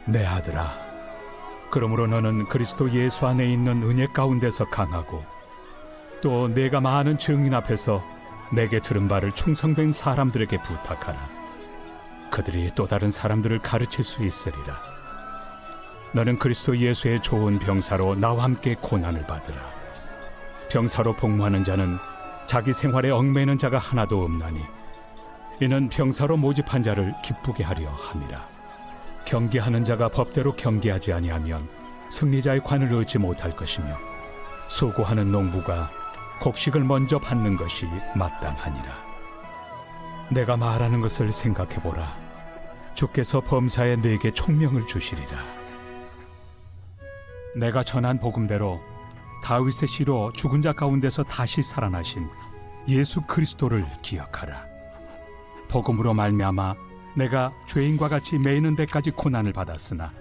내 아들아, 그러므로 너는 그리스도 예수 안에 있는 은혜 가운데서 강하고 또 내가 많은 증인 앞에서 내게 들은 바를 충성된 사람들에게 부탁하라. 그들이 또 다른 사람들을 가르칠 수 있으리라. 너는 그리스도 예수의 좋은 병사로 나와 함께 고난을 받으라. 병사로 복무하는 자는 자기 생활에 얽매이는 자가 하나도 없나니 이는 병사로 모집한 자를 기쁘게 하려 함이라. 경계하는 자가 법대로 경계하지 아니하면 승리자의 관을 얻지 못할 것이며 수고하는 농부가 곡식을 먼저 받는 것이 마땅하니라. 내가 말하는 것을 생각해보라. 주께서 범사에 내게 총명을 주시리라. 내가 전한 복음대로 다윗의 씨로 죽은 자 가운데서 다시 살아나신 예수 그리스도를 기억하라. 복음으로 말미암아 내가 죄인과 같이 매이는 데까지 고난을 받았으나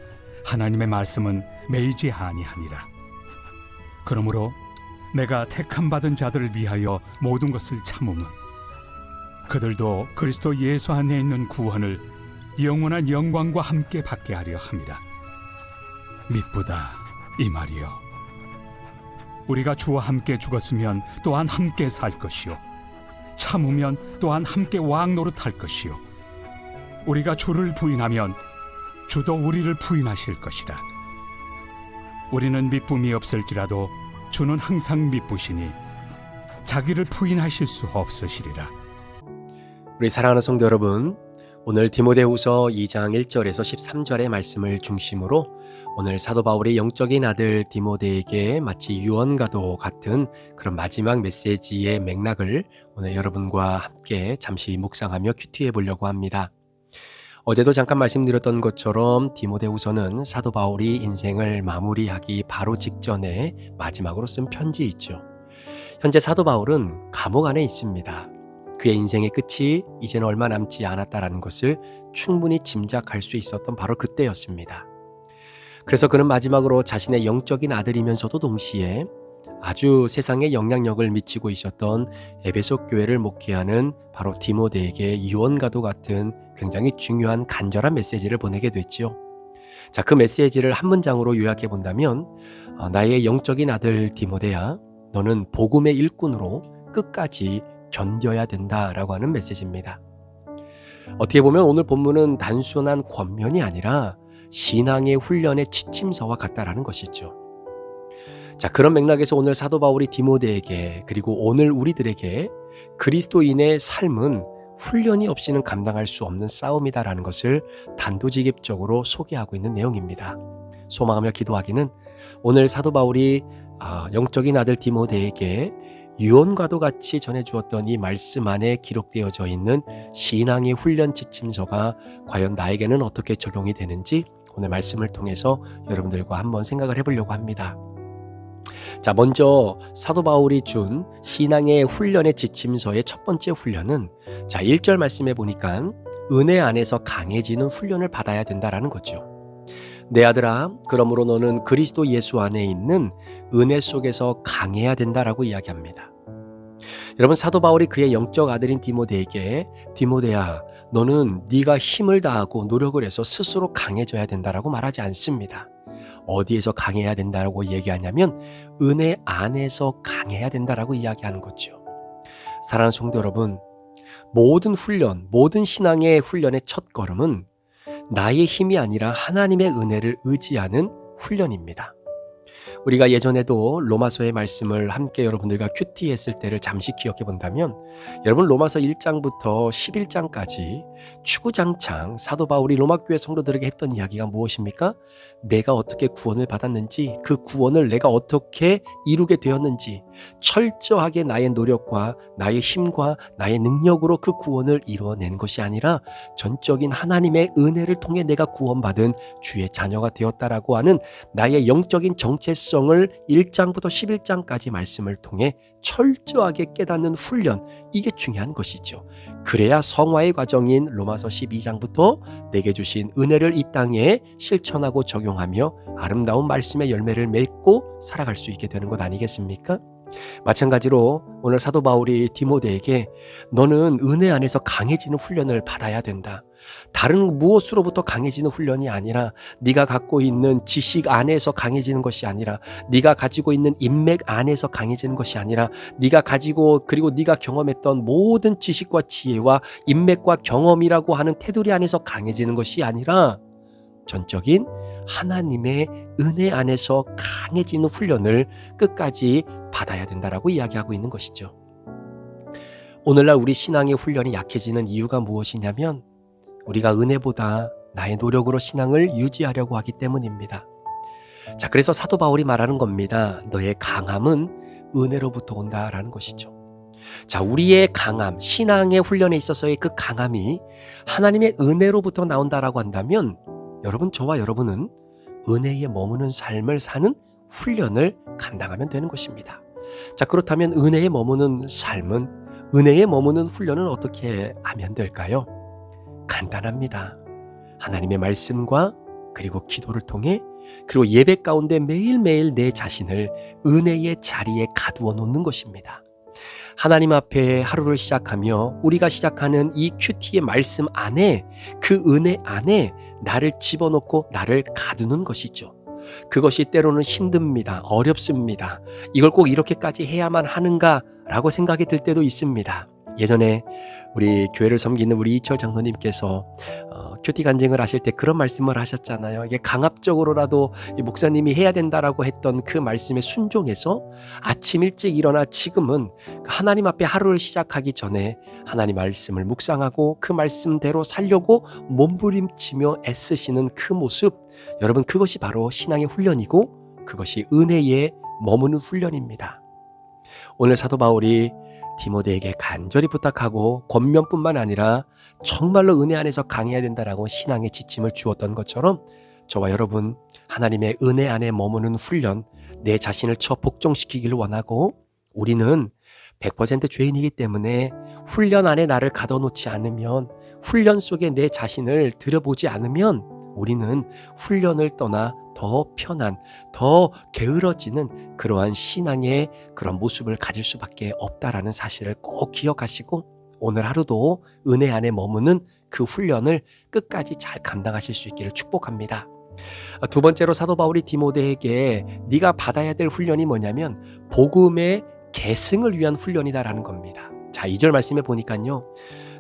하나님의 말씀은 매이지 아니하니라. 그러므로 내가 택함 받은 자들을 위하여 모든 것을 참음은 그들도 그리스도 예수 안에 있는 구원을 영원한 영광과 함께 받게 하려 함이라. 미쁘다 이 말이요, 우리가 주와 함께 죽었으면 또한 함께 살 것이요, 참으면 또한 함께 왕 노릇할 것이요, 우리가 주를 부인하면 주도 우리를 부인하실 것이라. 우리는 미쁨이 없을지라도 주는 항상 미쁘시니 자기를 부인하실 수 없으시리라. 우리 사랑하는 성도 여러분, 오늘 디모데후서 2장 1절에서 13절의 말씀을 중심으로 오늘 사도 바울이 영적인 아들 디모데에게 마치 유언과도 같은 그런 마지막 메시지의 맥락을 오늘 여러분과 함께 잠시 묵상하며 큐티해 보려고 합니다. 어제도 잠깐 말씀드렸던 것처럼 디모데후서는 사도 바울이 인생을 마무리하기 바로 직전에 마지막으로 쓴 편지이죠. 현재 사도 바울은 감옥 안에 있습니다. 그의 인생의 끝이 이제는 얼마 남지 않았다라는 것을 충분히 짐작할 수 있었던 바로 그때였습니다. 그래서 그는 마지막으로 자신의 영적인 아들이면서도 동시에 아주 세상에 영향력을 미치고 있었던 에베소 교회를 목회하는 바로 디모데에게 유언과도 같은 굉장히 중요한 간절한 메시지를 보내게 됐지요. 자, 그 메시지를 한 문장으로 요약해 본다면 나의 영적인 아들 디모데야, 너는 복음의 일꾼으로 끝까지 견뎌야 된다라고 하는 메시지입니다. 어떻게 보면 오늘 본문은 단순한 권면이 아니라 신앙의 훈련의 지침서와 같다라는 것이죠. 자, 그런 맥락에서 오늘 사도 바울이 디모데에게 그리고 오늘 우리들에게 그리스도인의 삶은 훈련이 없이는 감당할 수 없는 싸움이다라는 것을 단도직입적으로 소개하고 있는 내용입니다. 소망하며 기도하기는 오늘 사도 바울이 영적인 아들 디모데에게 유언과도 같이 전해주었던 이 말씀 안에 기록되어져 있는 신앙의 훈련 지침서가 과연 나에게는 어떻게 적용이 되는지 오늘 말씀을 통해서 여러분들과 한번 생각을 해보려고 합니다. 자, 먼저 사도 바울이 준 신앙의 훈련의 지침서의 첫 번째 훈련은 1절 말씀해 보니까 은혜 안에서 강해지는 훈련을 받아야 된다라는 거죠. 내 아들아, 그러므로 너는 그리스도 예수 안에 있는 은혜 속에서 강해야 된다라고 이야기합니다. 여러분, 사도 바울이 그의 영적 아들인 디모데에게 디모데야, 너는 네가 힘을 다하고 노력을 해서 스스로 강해져야 된다라고 말하지 않습니다. 어디에서 강해야 된다라고 얘기하냐면 은혜 안에서 강해야 된다라고 이야기하는 거죠. 사랑하는 성도 여러분, 모든 훈련, 모든 신앙의 훈련의 첫 걸음은 나의 힘이 아니라 하나님의 은혜를 의지하는 훈련입니다. 우리가 예전에도 로마서의 말씀을 함께 여러분들과 큐티했을 때를 잠시 기억해 본다면 여러분, 로마서 1장부터 11장까지 추구장창 사도 바울이 로마교회 성도들에게 했던 이야기가 무엇입니까? 내가 어떻게 구원을 받았는지, 그 구원을 내가 어떻게 이루게 되었는지, 철저하게 나의 노력과 나의 힘과 나의 능력으로 그 구원을 이루어낸 것이 아니라 전적인 하나님의 은혜를 통해 내가 구원받은 주의 자녀가 되었다라고 하는 나의 영적인 정체성을 1장부터 11장까지 말씀을 통해 철저하게 깨닫는 훈련, 이게 중요한 것이죠. 그래야 성화의 과정인 로마서 12장부터 내게 주신 은혜를 이 땅에 실천하고 적용하며 아름다운 말씀의 열매를 맺고 살아갈 수 있게 되는 것 아니겠습니까? 마찬가지로 오늘 사도 바울이 디모데에게 너는 은혜 안에서 강해지는 훈련을 받아야 된다. 다른 무엇으로부터 강해지는 훈련이 아니라 네가 갖고 있는 지식 안에서 강해지는 것이 아니라 네가 가지고 있는 인맥 안에서 강해지는 것이 아니라 네가 가지고 그리고 네가 경험했던 모든 지식과 지혜와 인맥과 경험이라고 하는 테두리 안에서 강해지는 것이 아니라 전적인 하나님의 은혜 안에서 강해지는 훈련을 끝까지 받아야 된다라고 이야기하고 있는 것이죠. 오늘날 우리 신앙의 훈련이 약해지는 이유가 무엇이냐면 우리가 은혜보다 나의 노력으로 신앙을 유지하려고 하기 때문입니다. 자, 그래서 사도 바울이 말하는 겁니다. 너의 강함은 은혜로부터 온다라는 것이죠. 자, 우리의 강함, 신앙의 훈련에 있어서의 그 강함이 하나님의 은혜로부터 나온다라고 한다면 여러분, 저와 여러분은 은혜에 머무는 삶을 사는 훈련을 감당하면 되는 것입니다. 자, 그렇다면 은혜에 머무는 삶은, 은혜에 머무는 훈련은 어떻게 하면 될까요? 간단합니다. 하나님의 말씀과 그리고 기도를 통해 그리고 예배 가운데 매일매일 내 자신을 은혜의 자리에 가두어 놓는 것입니다. 하나님 앞에 하루를 시작하며 우리가 시작하는 이 큐티의 말씀 안에 그 은혜 안에 나를 집어넣고 나를 가두는 것이죠. 그것이 때로는 힘듭니다. 어렵습니다. 이걸 꼭 이렇게까지 해야만 하는가라고 생각이 들 때도 있습니다. 예전에 우리 교회를 섬기는 우리 이철 장로님께서 큐티 간증을 하실 때 그런 말씀을 하셨잖아요. 이게 강압적으로라도 목사님이 해야 된다라고 했던 그 말씀에 순종해서 아침 일찍 일어나 지금은 하나님 앞에 하루를 시작하기 전에 하나님 말씀을 묵상하고 그 말씀대로 살려고 몸부림치며 애쓰시는 그 모습, 여러분, 그것이 바로 신앙의 훈련이고 그것이 은혜에 머무는 훈련입니다. 오늘 사도 바울이 디모데에게 간절히 부탁하고 권면뿐만 아니라 정말로 은혜 안에서 강해야 된다라고 신앙의 지침을 주었던 것처럼 저와 여러분 하나님의 은혜 안에 머무는 훈련, 내 자신을 복종시키기를 원하고 우리는 100% 죄인이기 때문에 훈련 안에 나를 가둬놓지 않으면, 훈련 속에 내 자신을 들여보지 않으면 우리는 훈련을 떠나 더 편한, 더 게으러지는 그러한 신앙의 그런 모습을 가질 수밖에 없다라는 사실을 꼭 기억하시고 오늘 하루도 은혜 안에 머무는 그 훈련을 끝까지 잘 감당하실 수 있기를 축복합니다. 두 번째로 사도 바울이 디모데에게 네가 받아야 될 훈련이 뭐냐면 복음의 계승을 위한 훈련이다라는 겁니다. 자, 2절 말씀에 보니까요.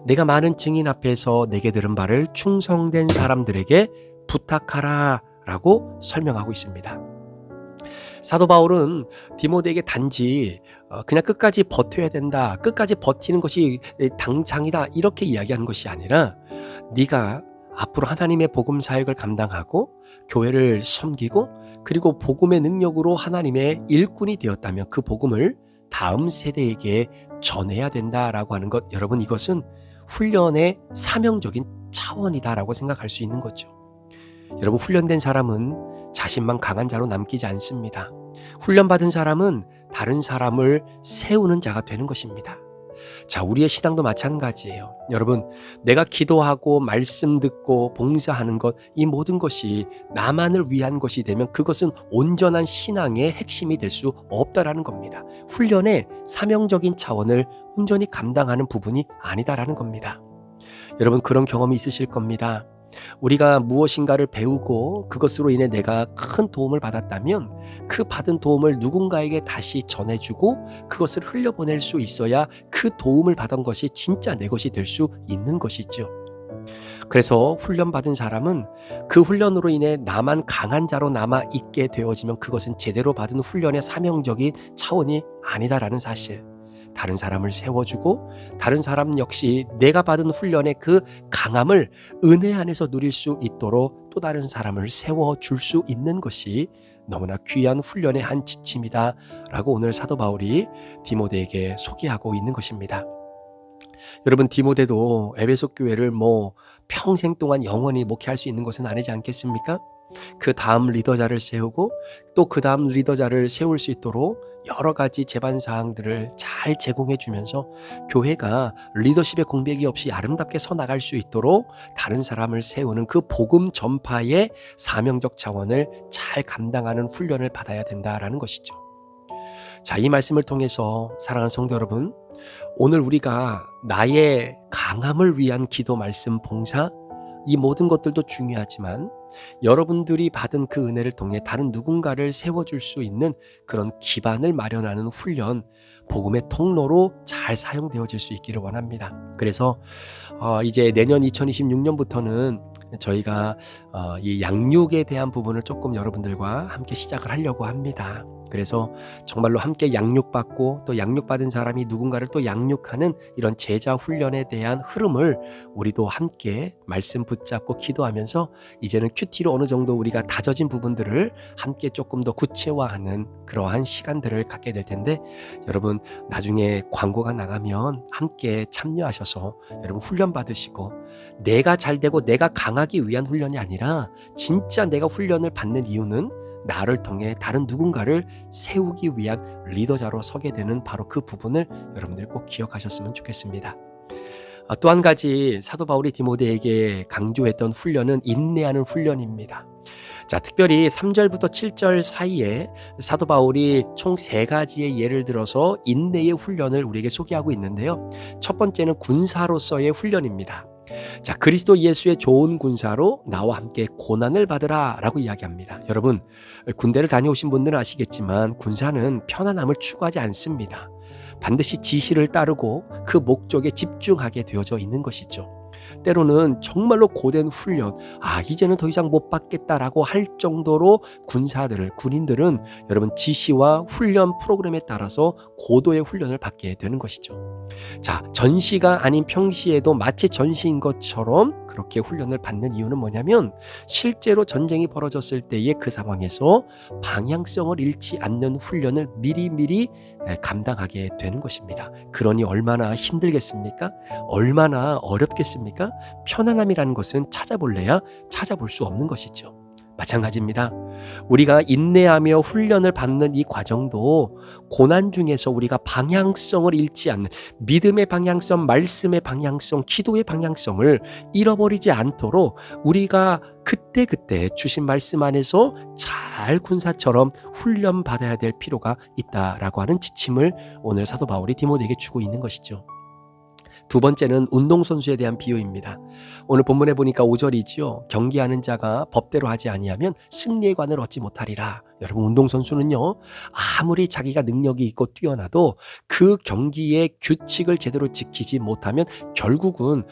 내가 많은 증인 앞에서 내게 들은 바를 충성된 사람들에게 부탁하라 라고 설명하고 있습니다. 사도 바울은 디모데에게 단지 그냥 끝까지 버텨야 된다, 끝까지 버티는 것이 당장이다 이렇게 이야기하는 것이 아니라 네가 앞으로 하나님의 복음 사역을 감당하고 교회를 섬기고 그리고 복음의 능력으로 하나님의 일꾼이 되었다면 그 복음을 다음 세대에게 전해야 된다라고 하는 것, 여러분, 이것은 훈련의 사명적인 차원이다라고 생각할 수 있는 거죠. 여러분, 훈련된 사람은 자신만 강한 자로 남기지 않습니다. 훈련받은 사람은 다른 사람을 세우는 자가 되는 것입니다. 자, 우리의 신앙도 마찬가지예요. 여러분, 내가 기도하고 말씀 듣고 봉사하는 것, 이 모든 것이 나만을 위한 것이 되면 그것은 온전한 신앙의 핵심이 될 수 없다라는 겁니다. 훈련의 사명적인 차원을 온전히 감당하는 부분이 아니다라는 겁니다. 여러분, 그런 경험이 있으실 겁니다. 우리가 무엇인가를 배우고 그것으로 인해 내가 큰 도움을 받았다면 그 받은 도움을 누군가에게 다시 전해주고 그것을 흘려보낼 수 있어야 그 도움을 받은 것이 진짜 내 것이 될 수 있는 것이죠. 그래서 훈련받은 사람은 그 훈련으로 인해 나만 강한 자로 남아있게 되어지면 그것은 제대로 받은 훈련의 사명적인 차원이 아니다라는 사실, 다른 사람을 세워주고 다른 사람 역시 내가 받은 훈련의 그 강함을 은혜 안에서 누릴 수 있도록 또 다른 사람을 세워줄 수 있는 것이 너무나 귀한 훈련의 한 지침이다 라고 오늘 사도 바울이 디모데에게 소개하고 있는 것입니다. 여러분, 디모데도 에베소 교회를 평생 동안 영원히 목회할 수 있는 것은 아니지 않겠습니까? 그 다음 리더자를 세우고 또 그 다음 리더자를 세울 수 있도록 여러 가지 제반 사항들을 잘 제공해 주면서 교회가 리더십의 공백이 없이 아름답게 서나갈 수 있도록 다른 사람을 세우는 그 복음 전파의 사명적 차원을 잘 감당하는 훈련을 받아야 된다라는 것이죠. 자, 이 말씀을 통해서 사랑하는 성도 여러분, 오늘 우리가 나의 강함을 위한 기도, 말씀, 봉사, 이 모든 것들도 중요하지만 여러분들이 받은 그 은혜를 통해 다른 누군가를 세워줄 수 있는 그런 기반을 마련하는 훈련, 복음의 통로로 잘 사용되어질 수 있기를 원합니다. 그래서 이제 내년 2026년부터는 저희가 이 양육에 대한 부분을 조금 여러분들과 함께 시작을 하려고 합니다. 그래서 정말로 함께 양육받고 또 양육받은 사람이 누군가를 또 양육하는 이런 제자 훈련에 대한 흐름을 우리도 함께 말씀 붙잡고 기도하면서 이제는 큐티로 어느 정도 우리가 다져진 부분들을 함께 조금 더 구체화하는 그러한 시간들을 갖게 될 텐데, 여러분 나중에 광고가 나가면 함께 참여하셔서 여러분 훈련 받으시고, 내가 잘 되고 내가 강하기 위한 훈련이 아니라 진짜 내가 훈련을 받는 이유는 나를 통해 다른 누군가를 세우기 위한 리더자로 서게 되는 바로 그 부분을 여러분들이 꼭 기억하셨으면 좋겠습니다. 또 한 가지 사도 바울이 디모데에게 강조했던 훈련은 인내하는 훈련입니다. 자, 특별히 3절부터 7절 사이에 사도 바울이 총 3가지의 예를 들어서 인내의 훈련을 우리에게 소개하고 있는데요. 첫 번째는 군사로서의 훈련입니다. 자, 그리스도 예수의 좋은 군사로 나와 함께 고난을 받으라 라고 이야기합니다. 여러분, 군대를 다녀오신 분들은 아시겠지만 군사는 편안함을 추구하지 않습니다. 반드시 지시를 따르고 그 목적에 집중하게 되어져 있는 것이죠. 때로는 정말로 고된 훈련, 이제는 더 이상 못 받겠다라고 할 정도로 군인들은 여러분 지시와 훈련 프로그램에 따라서 고도의 훈련을 받게 되는 것이죠. 자, 전시가 아닌 평시에도 마치 전시인 것처럼 그렇게 훈련을 받는 이유는 뭐냐면, 실제로 전쟁이 벌어졌을 때의 그 상황에서 방향성을 잃지 않는 훈련을 미리미리 감당하게 되는 것입니다. 그러니 얼마나 힘들겠습니까? 얼마나 어렵겠습니까? 편안함이라는 것은 찾아볼래야 찾아볼 수 없는 것이죠. 마찬가지입니다. 우리가 인내하며 훈련을 받는 이 과정도 고난 중에서 우리가 방향성을 잃지 않는, 믿음의 방향성, 말씀의 방향성, 기도의 방향성을 잃어버리지 않도록 우리가 그때그때 주신 말씀 안에서 잘 군사처럼 훈련 받아야 될 필요가 있다라고 하는 지침을 오늘 사도 바울이 디모데에게 주고 있는 것이죠. 두 번째는 운동선수에 대한 비유입니다. 오늘 본문에 보니까 5절이지요. 경기하는 자가 법대로 하지 아니하면 승리의 관을 얻지 못하리라. 여러분, 운동선수는요, 아무리 자기가 능력이 있고 뛰어나도 그 경기의 규칙을 제대로 지키지 못하면 결국은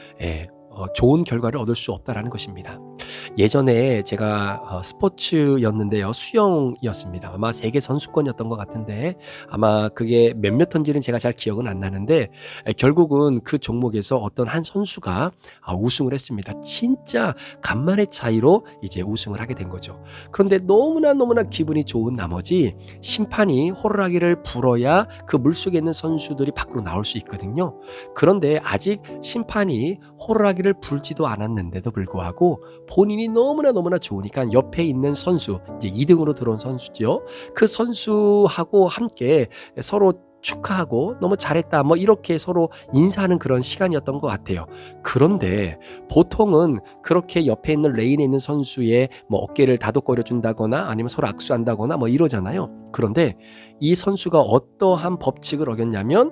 좋은 결과를 얻을 수 없다라는 것입니다. 예전에 제가 스포츠였는데요, 수영이었습니다. 아마 세계 선수권이었던 것 같은데, 아마 그게 몇몇 턴지는 제가 잘 기억은 안 나는데, 결국은 그 종목에서 어떤 한 선수가 우승을 했습니다. 진짜 간만의 차이로 이제 우승을 하게 된 거죠. 그런데 너무나 기분이 좋은 나머지 심판이 호루라기를 불어야 그 물속에 있는 선수들이 밖으로 나올 수 있거든요. 그런데 아직 심판이 호루라기를 불지도 않았는데도 불구하고 본인이 너무나 좋으니까 옆에 있는 선수, 이제 2등으로 들어온 선수죠. 그 선수하고 함께 서로 축하하고 너무 잘했다 뭐 이렇게 서로 인사하는 그런 시간이었던 것 같아요. 그런데 보통은 그렇게 옆에 있는 레인에 있는 선수의 뭐 어깨를 다독거려 준다거나 아니면 서로 악수한다거나 뭐 이러잖아요. 그런데 이 선수가 어떠한 법칙을 어겼냐면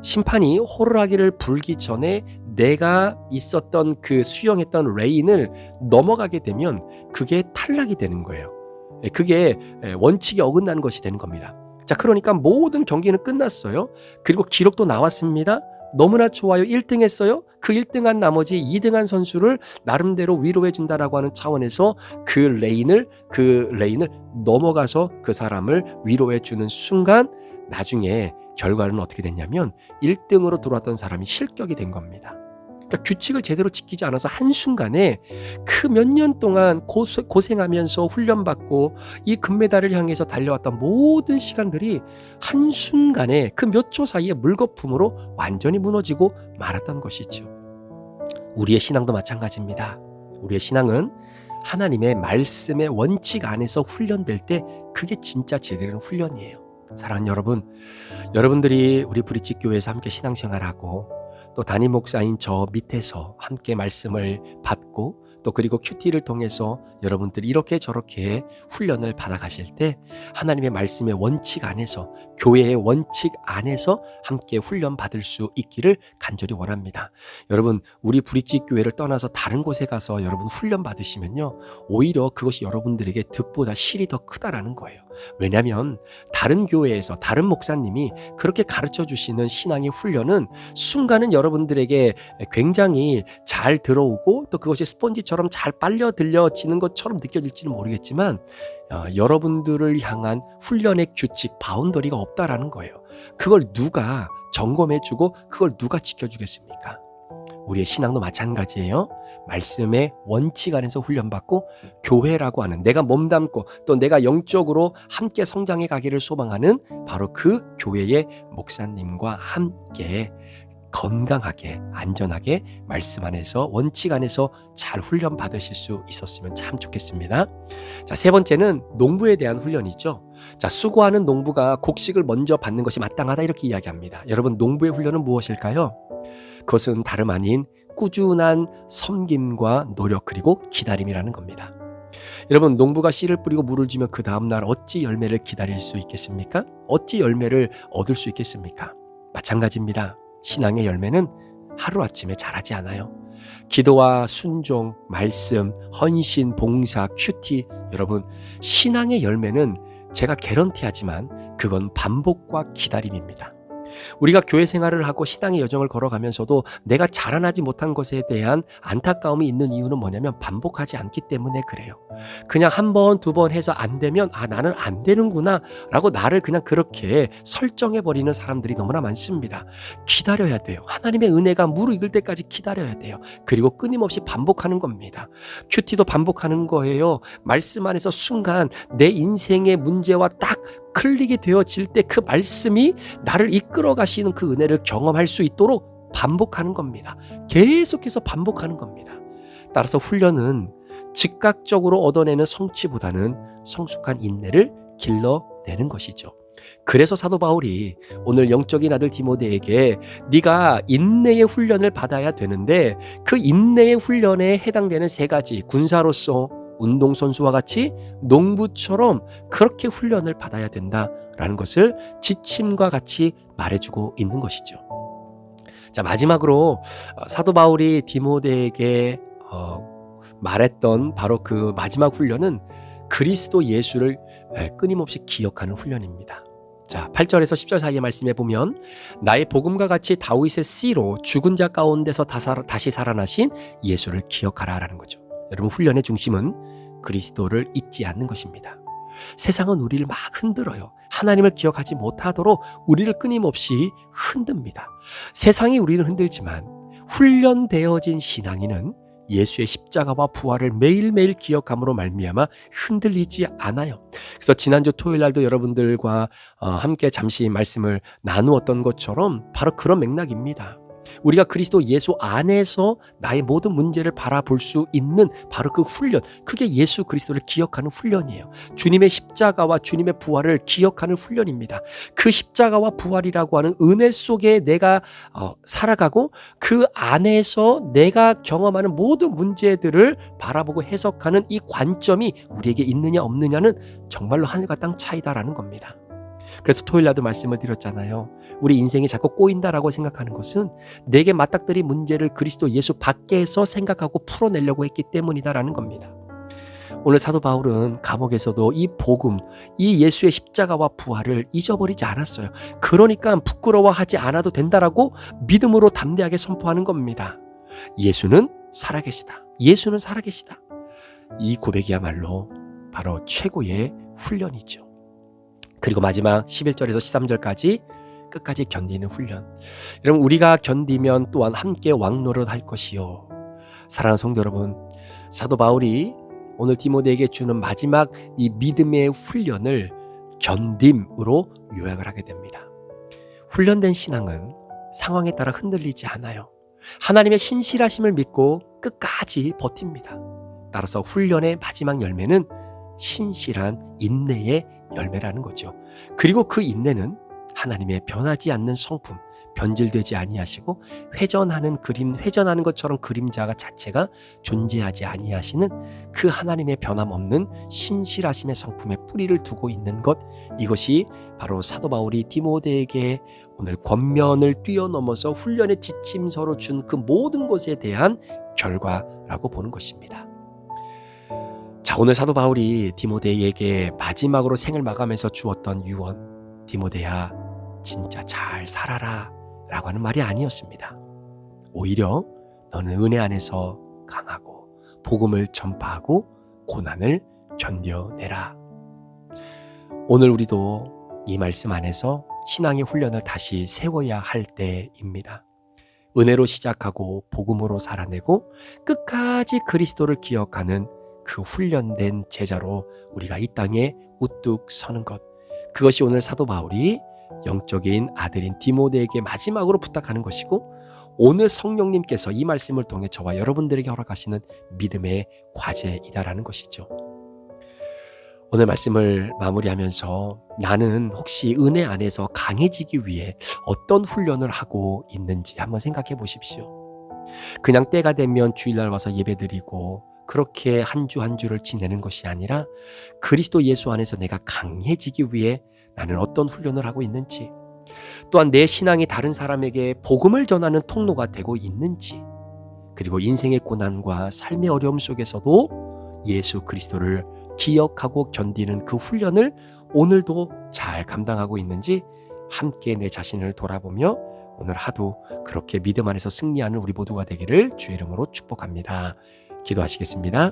심판이 호루라기를 불기 전에 내가 있었던 그 수영했던 레인을 넘어가게 되면 그게 탈락이 되는 거예요. 그게 원칙에 어긋나는 것이 되는 겁니다. 자, 그러니까 모든 경기는 끝났어요. 그리고 기록도 나왔습니다. 너무나 좋아요. 1등 했어요. 그 1등한 나머지 2등한 선수를 나름대로 위로해 준다라고 하는 차원에서 그 레인을 넘어가서 그 사람을 위로해 주는 순간, 나중에 결과는 어떻게 됐냐면 1등으로 들어왔던 사람이 실격이 된 겁니다. 그러니까 규칙을 제대로 지키지 않아서 한순간에 그 몇 년 동안 고생하면서 훈련받고 이 금메달을 향해서 달려왔던 모든 시간들이 한순간에 그 몇 초 사이에 물거품으로 완전히 무너지고 말았던 것이죠. 우리의 신앙도 마찬가지입니다. 우리의 신앙은 하나님의 말씀의 원칙 안에서 훈련될 때 그게 진짜 제대로 된 훈련이에요. 사랑하는 여러분, 여러분들이 우리 브릿지 교회에서 함께 신앙생활하고 또 담임 목사인 저 밑에서 함께 말씀을 받고 또 그리고 큐티를 통해서 여러분들이 이렇게 저렇게 훈련을 받아가실 때 하나님의 말씀의 원칙 안에서, 교회의 원칙 안에서 함께 훈련 받을 수 있기를 간절히 원합니다. 여러분, 우리 브릿지 교회를 떠나서 다른 곳에 가서 여러분 훈련 받으시면요, 오히려 그것이 여러분들에게 득보다 실이 더 크다라는 거예요. 왜냐하면 다른 교회에서 다른 목사님이 그렇게 가르쳐 주시는 신앙의 훈련은 순간은 여러분들에게 굉장히 잘 들어오고 또 그것이 스펀지처럼 잘 빨려 들려지는 것처럼 느껴질지는 모르겠지만 여러분들을 향한 훈련의 규칙, 바운더리가 없다라는 거예요. 그걸 누가 점검해주고 그걸 누가 지켜주겠습니까? 우리의 신앙도 마찬가지예요. 말씀의 원칙 안에서 훈련받고 교회라고 하는, 내가 몸담고 또 내가 영적으로 함께 성장해 가기를 소망하는 바로 그 교회의 목사님과 함께 건강하게 안전하게 말씀 안에서, 원칙 안에서 잘 훈련 받으실 수 있었으면 참 좋겠습니다. 자, 세 번째는 농부에 대한 훈련이죠. 자, 수고하는 농부가 곡식을 먼저 받는 것이 마땅하다, 이렇게 이야기합니다. 여러분, 농부의 훈련은 무엇일까요? 그것은 다름 아닌 꾸준한 섬김과 노력, 그리고 기다림이라는 겁니다. 여러분, 농부가 씨를 뿌리고 물을 주면 그 다음날 어찌 열매를 기다릴 수 있겠습니까? 어찌 열매를 얻을 수 있겠습니까? 마찬가지입니다. 신앙의 열매는 하루아침에 자라지 않아요. 기도와 순종, 말씀, 헌신, 봉사, 큐티, 여러분, 신앙의 열매는 제가 개런티하지만 그건 반복과 기다림입니다. 우리가 교회 생활을 하고 신앙의 여정을 걸어가면서도 내가 자라나지 못한 것에 대한 안타까움이 있는 이유는 뭐냐면 반복하지 않기 때문에 그래요. 그냥 한 번, 두 번 해서 안 되면 나는 안 되는구나 라고 나를 그냥 그렇게 설정해버리는 사람들이 너무나 많습니다. 기다려야 돼요. 하나님의 은혜가 무르익을 때까지 기다려야 돼요. 그리고 끊임없이 반복하는 겁니다. 큐티도 반복하는 거예요. 말씀 안에서 순간 내 인생의 문제와 딱 클릭이 되어질 때 그 말씀이 나를 이끌어 가시는 그 은혜를 경험할 수 있도록 반복하는 겁니다. 계속해서 반복하는 겁니다. 따라서 훈련은 즉각적으로 얻어내는 성취보다는 성숙한 인내를 길러내는 것이죠. 그래서 사도 바울이 오늘 영적인 아들 디모데에게 네가 인내의 훈련을 받아야 되는데 그 인내의 훈련에 해당되는 세 가지, 군사로서 운동선수와 같이 농부처럼 그렇게 훈련을 받아야 된다라는 것을 지침과 같이 말해주고 있는 것이죠. 자, 마지막으로 사도 바울이 디모데에게 말했던 바로 그 마지막 훈련은 그리스도 예수를 끊임없이 기억하는 훈련입니다. 자, 8절에서 10절 사이의 말씀에 보면 나의 복음과 같이 다윗의 씨로 죽은 자 가운데서 다시 살아나신 예수를 기억하라라는 거죠. 여러분, 훈련의 중심은 그리스도를 잊지 않는 것입니다. 세상은 우리를 막 흔들어요. 하나님을 기억하지 못하도록 우리를 끊임없이 흔듭니다. 세상이 우리를 흔들지만 훈련되어진 신앙인은 예수의 십자가와 부활을 매일매일 기억함으로 말미암아 흔들리지 않아요. 그래서 지난주 토요일 날도 여러분들과 함께 잠시 말씀을 나누었던 것처럼 바로 그런 맥락입니다. 우리가 그리스도 예수 안에서 나의 모든 문제를 바라볼 수 있는 바로 그 훈련, 그게 예수 그리스도를 기억하는 훈련이에요. 주님의 십자가와 주님의 부활을 기억하는 훈련입니다. 그 십자가와 부활이라고 하는 은혜 속에 내가 살아가고 그 안에서 내가 경험하는 모든 문제들을 바라보고 해석하는 이 관점이 우리에게 있느냐 없느냐는 정말로 하늘과 땅 차이다라는 겁니다. 그래서 토요일 날도 말씀을 드렸잖아요. 우리 인생이 자꾸 꼬인다라고 생각하는 것은 내게 맞닥뜨린 문제를 그리스도 예수 밖에서 생각하고 풀어내려고 했기 때문이다라는 겁니다. 오늘 사도 바울은 감옥에서도 이 복음, 이 예수의 십자가와 부활을 잊어버리지 않았어요. 그러니까 부끄러워하지 않아도 된다라고 믿음으로 담대하게 선포하는 겁니다. 예수는 살아계시다. 예수는 살아계시다. 이 고백이야말로 바로 최고의 훈련이죠. 그리고 마지막 11절에서 13절까지 끝까지 견디는 훈련. 여러분, 우리가 견디면 또한 함께 왕노릇 할 것이요. 사랑하는 성도 여러분, 사도 바울이 오늘 디모데에게 주는 마지막 이 믿음의 훈련을 견딤으로 요약을 하게 됩니다. 훈련된 신앙은 상황에 따라 흔들리지 않아요. 하나님의 신실하심을 믿고 끝까지 버팁니다. 따라서 훈련의 마지막 열매는 신실한 인내의 열매라는 거죠. 그리고 그 인내는 하나님의 변하지 않는 성품, 변질되지 아니하시고 회전하는 것처럼 그림자가 자체가 존재하지 아니하시는 그 하나님의 변함없는 신실하심의 성품에 뿌리를 두고 있는 것, 이것이 바로 사도 바울이 디모데에게 오늘 권면을 뛰어넘어서 훈련의 지침서로 준 그 모든 것에 대한 결과라고 보는 것입니다. 자, 오늘 사도 바울이 디모데에게 마지막으로 생을 마감해서 주었던 유언, 디모데야 진짜 잘 살아라 라고 하는 말이 아니었습니다. 오히려 너는 은혜 안에서 강하고 복음을 전파하고 고난을 견뎌내라. 오늘 우리도 이 말씀 안에서 신앙의 훈련을 다시 세워야 할 때입니다. 은혜로 시작하고 복음으로 살아내고 끝까지 그리스도를 기억하는 그 훈련된 제자로 우리가 이 땅에 우뚝 서는 것, 그것이 오늘 사도 바울이 영적인 아들인 디모데에게 마지막으로 부탁하는 것이고, 오늘 성령님께서 이 말씀을 통해 저와 여러분들에게 허락하시는 믿음의 과제이다라는 것이죠. 오늘 말씀을 마무리하면서 나는 혹시 은혜 안에서 강해지기 위해 어떤 훈련을 하고 있는지 한번 생각해 보십시오. 그냥 때가 되면 주일날 와서 예배드리고 그렇게 한 주 한 주를 지내는 것이 아니라 그리스도 예수 안에서 내가 강해지기 위해 나는 어떤 훈련을 하고 있는지, 또한 내 신앙이 다른 사람에게 복음을 전하는 통로가 되고 있는지, 그리고 인생의 고난과 삶의 어려움 속에서도 예수 그리스도를 기억하고 견디는 그 훈련을 오늘도 잘 감당하고 있는지 함께 내 자신을 돌아보며 오늘 하루 그렇게 믿음 안에서 승리하는 우리 모두가 되기를 주의 이름으로 축복합니다. 기도하시겠습니다.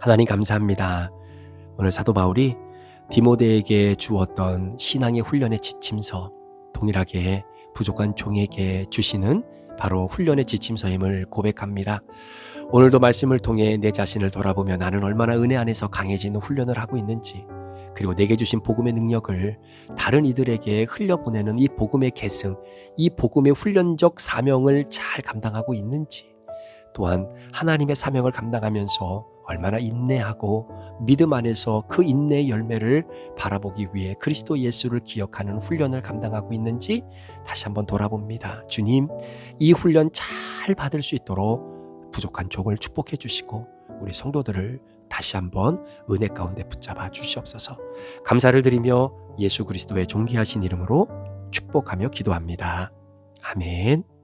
하나님 감사합니다. 오늘 사도 바울이 디모데에게 주었던 신앙의 훈련의 지침서, 동일하게 부족한 종에게 주시는 바로 훈련의 지침서임을 고백합니다. 오늘도 말씀을 통해 내 자신을 돌아보며 나는 얼마나 은혜 안에서 강해지는 훈련을 하고 있는지, 그리고 내게 주신 복음의 능력을 다른 이들에게 흘려보내는 이 복음의 계승, 이 복음의 훈련적 사명을 잘 감당하고 있는지, 또한 하나님의 사명을 감당하면서 얼마나 인내하고 믿음 안에서 그 인내의 열매를 바라보기 위해 그리스도 예수를 기억하는 훈련을 감당하고 있는지 다시 한번 돌아봅니다. 주님, 이 훈련 잘 받을 수 있도록 부족한 종을 축복해 주시고 우리 성도들을 다시 한번 은혜 가운데 붙잡아 주시옵소서. 감사를 드리며 예수 그리스도의 존귀하신 이름으로 축복하며 기도합니다. 아멘.